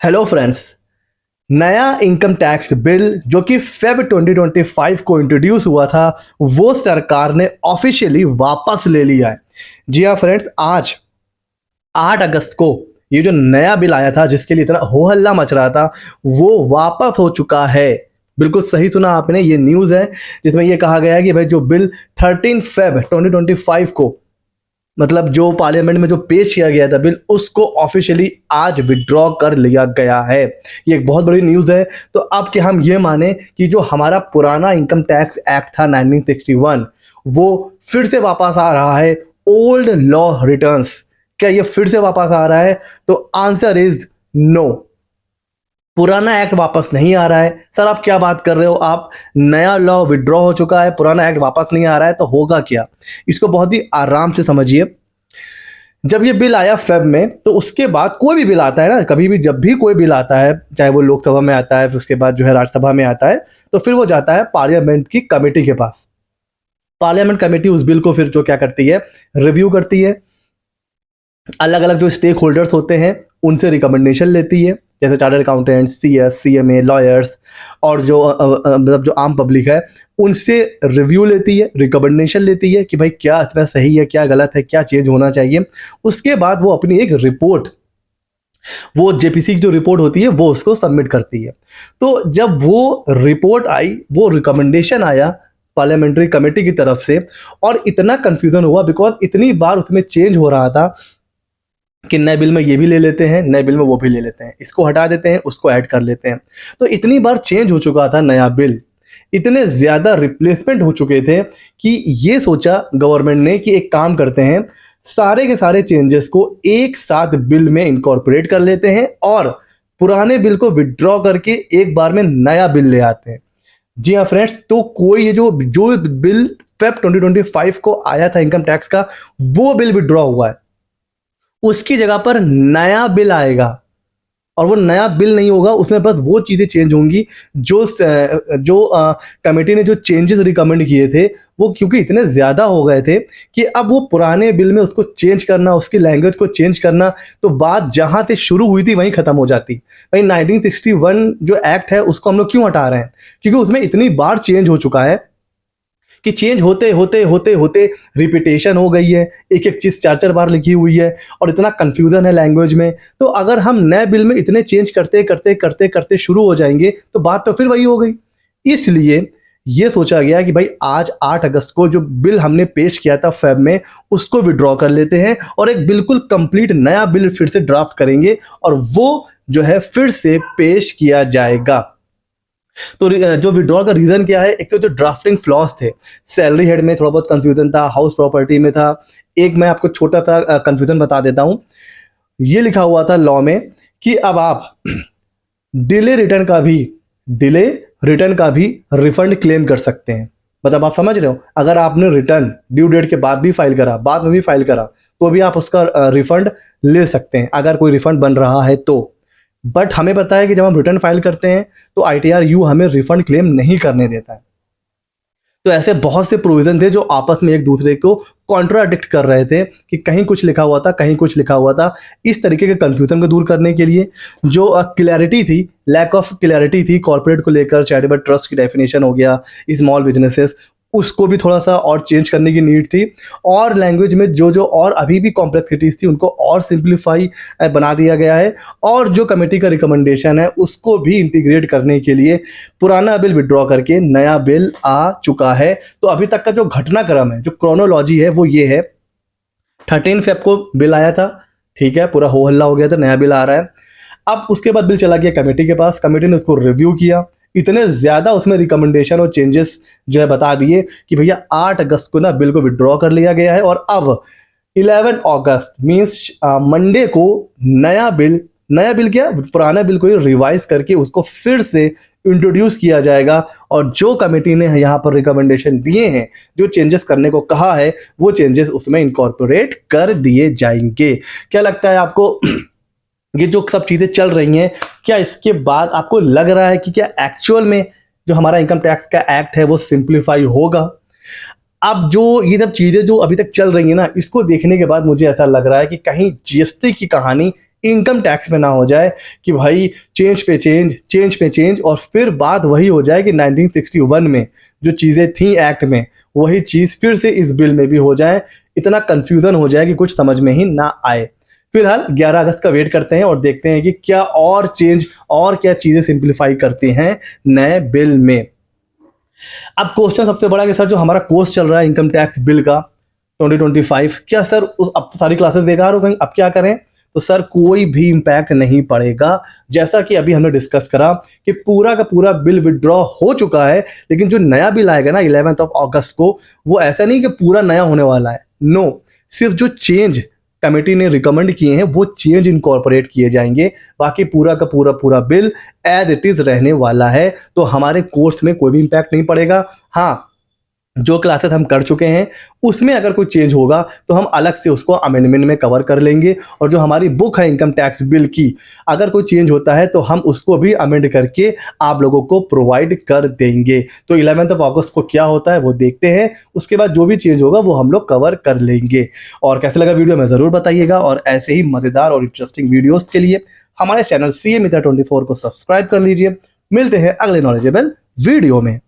Hello friends. नया income tax bill जो कि फेब 2025 को इंट्रोड्यूस हुआ था वो सरकार ने ऑफिशियली वापस ले लिया है। जी हाँ फ्रेंड्स, आज 8 अगस्त को ये जो नया बिल आया था जिसके लिए इतना हो हल्ला मच रहा था वो वापस हो चुका है। बिल्कुल सही सुना आपने, ये न्यूज़ है जिसमें ये कहा गया है कि भाई जो बिल 13 फेब 2025 को मतलब जो पार्लियामेंट में जो पेश किया गया था बिल उसको ऑफिशियली आज विड्रॉ कर लिया गया है। ये एक बहुत बड़ी न्यूज़ है। तो अब क्या हम ये माने कि जो हमारा पुराना इनकम टैक्स एक्ट था 1961 वो फिर से वापस आ रहा है, ओल्ड लॉ रिटर्न्स? क्या ये फिर से वापस आ रहा है? तो आंसर इज नो। पुराना एक्ट वापस नहीं आ रहा है। सर आप क्या बात कर रहे हो, आप नया लॉ विड्रॉ हो चुका है, पुराना एक्ट वापस नहीं आ रहा है, तो होगा क्या? इसको बहुत ही आराम से समझिए। जब ये बिल आया फेब में, तो उसके बाद कोई भी बिल आता है ना, कभी भी जब भी कोई बिल आता है, चाहे वो लोकसभा में आता है, फिर उसके बाद जो है राज्यसभा में आता है, तो फिर वो जाता है पार्लियामेंट की कमेटी के पास। पार्लियामेंट कमेटी उस बिल को फिर जो क्या करती है, रिव्यू करती है। अलग अलग जो स्टेक होल्डर्स होते हैं उनसे रिकमेंडेशन लेती है, जैसे chartered accountants, CS, CMA, lawyers और जो मतलब जो आम पब्लिक है उनसे रिव्यू लेती है, रिकमेंडेशन लेती है कि भाई क्या इसमें सही है, क्या गलत है, क्या चेंज होना चाहिए। उसके बाद वो अपनी एक रिपोर्ट, वो जेपीसी की जो रिपोर्ट होती है वो उसको सबमिट करती है। तो जब वो रिपोर्ट आई, वो रिकमेंडेशन आया पार्लियामेंट्री कमेटी की तरफ से, और इतना कंफ्यूजन हुआ बिकॉज इतनी बार उसमें चेंज हो रहा था कि नए बिल में ये भी ले लेते हैं, नए बिल में वो भी ले लेते हैं, इसको हटा देते हैं, उसको ऐड कर लेते हैं। तो इतनी बार चेंज हो चुका था नया बिल, इतने ज़्यादा रिप्लेसमेंट हो चुके थे कि ये सोचा गवर्नमेंट ने कि एक काम करते हैं, सारे के सारे चेंजेस को एक साथ बिल में इनकॉर्पोरेट कर लेते हैं और पुराने बिल को विड्रॉ करके एक बार में नया बिल ले आते हैं। जी हाँ फ्रेंड्स, तो कोई ये जो जो बिल फेब 2025 को आया था इनकम टैक्स का, वो बिल विड्रॉ हुआ है। उसकी जगह पर नया बिल आएगा और वो नया बिल नहीं होगा, उसमें बस वो चीज़ें चेंज होंगी जो कमेटी ने जो चेंजेस रिकमेंड किए थे वो क्योंकि इतने ज़्यादा हो गए थे कि अब वो पुराने बिल में उसको चेंज करना, उसकी लैंग्वेज को चेंज करना, तो बात जहाँ से शुरू हुई थी वहीं ख़त्म हो जाती। भाई 1961 जो एक्ट है उसको हम लोग क्यों हटा रहे हैं? क्योंकि उसमें इतनी बार चेंज हो चुका है कि चेंज होते होते होते होते रिपीटेशन हो गई है, एक एक चीज़ चार चार बार लिखी हुई है और इतना कन्फ्यूज़न है लैंग्वेज में। तो अगर हम नए बिल में इतने चेंज करते करते करते करते शुरू हो जाएंगे तो बात तो फिर वही हो गई। इसलिए ये सोचा गया कि भाई आज 8 अगस्त को जो बिल हमने पेश किया था फेब में उसको विड्रॉ कर लेते हैं और एक बिल्कुल कंप्लीट नया बिल फिर से ड्राफ्ट करेंगे और वो जो है फिर से पेश किया जाएगा। तो जो विड्रॉल का रीज़न क्या है? एक तो जो ड्राफ्टिंग फ्लॉज थे, सैलरी हेड में थोड़ा बहुत कंफ्यूजन था, हाउस प्रॉपर्टी में था। एक मैं आपको छोटा सा कंफ्यूजन बता देता हूँ। ये लिखा हुआ था लॉ में कि अब आप डिले रिटर्न का भी रिफंड क्लेम कर सकते हैं। मतलब आप समझ रहे हो, अगर आपने रिटर्न ड्यू डेट के बाद भी फाइल करा, बाद में भी फाइल करा, तो भी आप उसका रिफंड ले सकते हैं अगर कोई रिफंड बन रहा है तो। बट हमें पता है कि जब हम रिटर्न फाइल करते हैं तो आईटीआर यू हमें रिफंड क्लेम नहीं करने देता है। तो ऐसे बहुत से प्रोविजन थे जो आपस में एक दूसरे को कॉन्ट्राडिक्ट कर रहे थे कि कहीं कुछ लिखा हुआ था, कहीं कुछ लिखा हुआ था। इस तरीके के कंफ्यूजन को दूर करने के लिए जो क्लैरिटी थी, लैक ऑफ क्लैरिटी थी कॉर्पोरेट को लेकर, चैरिटेबल ट्रस्ट की डेफिनेशन हो गया, स्मॉल बिजनेसेस, उसको भी थोड़ा सा और चेंज करने की नीड थी। और लैंग्वेज में जो जो और अभी भी कॉम्प्लेक्सिटीज़ थी उनको और सिंप्लीफाई बना दिया गया है। और जो कमेटी का रिकमेंडेशन है उसको भी इंटीग्रेट करने के लिए पुराना बिल विड्रॉ करके नया बिल आ चुका है। तो अभी तक का जो घटनाक्रम है, जो क्रोनोलॉजी है वो ये है। 13 फेब को बिल आया था, ठीक है, पूरा हो हल्ला हो गया था, नया बिल आ रहा है। अब उसके बाद बिल चला गया कमेटी के पास, कमेटी ने उसको रिव्यू किया, इतने ज़्यादा उसमें रिकमेंडेशन और चेंजेस जो है बता दिए कि भैया 8 अगस्त को ना बिल को विड्रॉ कर लिया गया है और अब 11 अगस्त मीन्स मंडे को नया बिल क्या, पुराना बिल को रिवाइज करके उसको फिर से इंट्रोड्यूस किया जाएगा। और जो कमेटी ने यहाँ पर रिकमेंडेशन दिए हैं, जो चेंजेस करने को कहा है, वो चेंजेस उसमें इनकॉर्पोरेट कर दिए जाएंगे। क्या लगता है आपको ये जो सब चीज़ें चल रही हैं, क्या इसके बाद आपको लग रहा है कि क्या एक्चुअल में जो हमारा इनकम टैक्स का एक्ट है वो सिंप्लीफाई होगा? अब जो ये सब चीज़ें जो अभी तक चल रही हैं ना, इसको देखने के बाद मुझे ऐसा लग रहा है कि कहीं जीएसटी की कहानी इनकम टैक्स में ना हो जाए कि भाई चेंज पे चेंज और फिर बात वही हो जाए कि 1961 में जो चीज़ें थी एक्ट में वही चीज़ फिर से इस बिल में भी हो जाए। इतना कंफ्यूजन हो जाए कि कुछ समझ में ही ना आए। फिलहाल 11 अगस्त का वेट करते हैं और देखते हैं कि क्या और चेंज और क्या चीज़ें सिंप्लीफाई करती हैं नए बिल में। अब क्वेश्चन सबसे बड़ा कि सर जो हमारा कोर्स चल रहा है इनकम टैक्स बिल का 2025, क्या सर अब तो सारी क्लासेस बेकार हो गई, अब क्या करें? तो सर कोई भी इम्पैक्ट नहीं पड़ेगा। जैसा कि अभी हमने डिस्कस करा कि पूरा का पूरा बिल विड्रॉ हो चुका है, लेकिन जो नया बिल आएगा ना 11 अगस्त को, वो ऐसा नहीं कि पूरा नया होने वाला है। नो, सिर्फ जो चेंज कमेटी ने रिकमेंड किए हैं वो चेंज इनकॉर्पोरेट किए जाएंगे। बाकी पूरा का पूरा बिल एज इट इज रहने वाला है। तो हमारे कोर्स में कोई भी इम्पैक्ट नहीं पड़ेगा। हाँ, जो क्लासेस हम कर चुके हैं उसमें अगर कोई चेंज होगा तो हम अलग से उसको अमेंडमेंट में कवर कर लेंगे, और जो हमारी बुक है इनकम टैक्स बिल की, अगर कोई चेंज होता है तो हम उसको भी अमेंड करके आप लोगों को प्रोवाइड कर देंगे। तो 11 अगस्त को क्या होता है वो देखते हैं, उसके बाद जो भी चेंज होगा वो हम लोग कवर कर लेंगे। और कैसे लगा वीडियो में ज़रूर बताइएगा, और ऐसे ही मज़ेदार और इंटरेस्टिंग वीडियोज़ के लिए हमारे चैनल CA Mitra 24 को सब्सक्राइब कर लीजिए। मिलते हैं अगले नॉलेजेबल वीडियो में।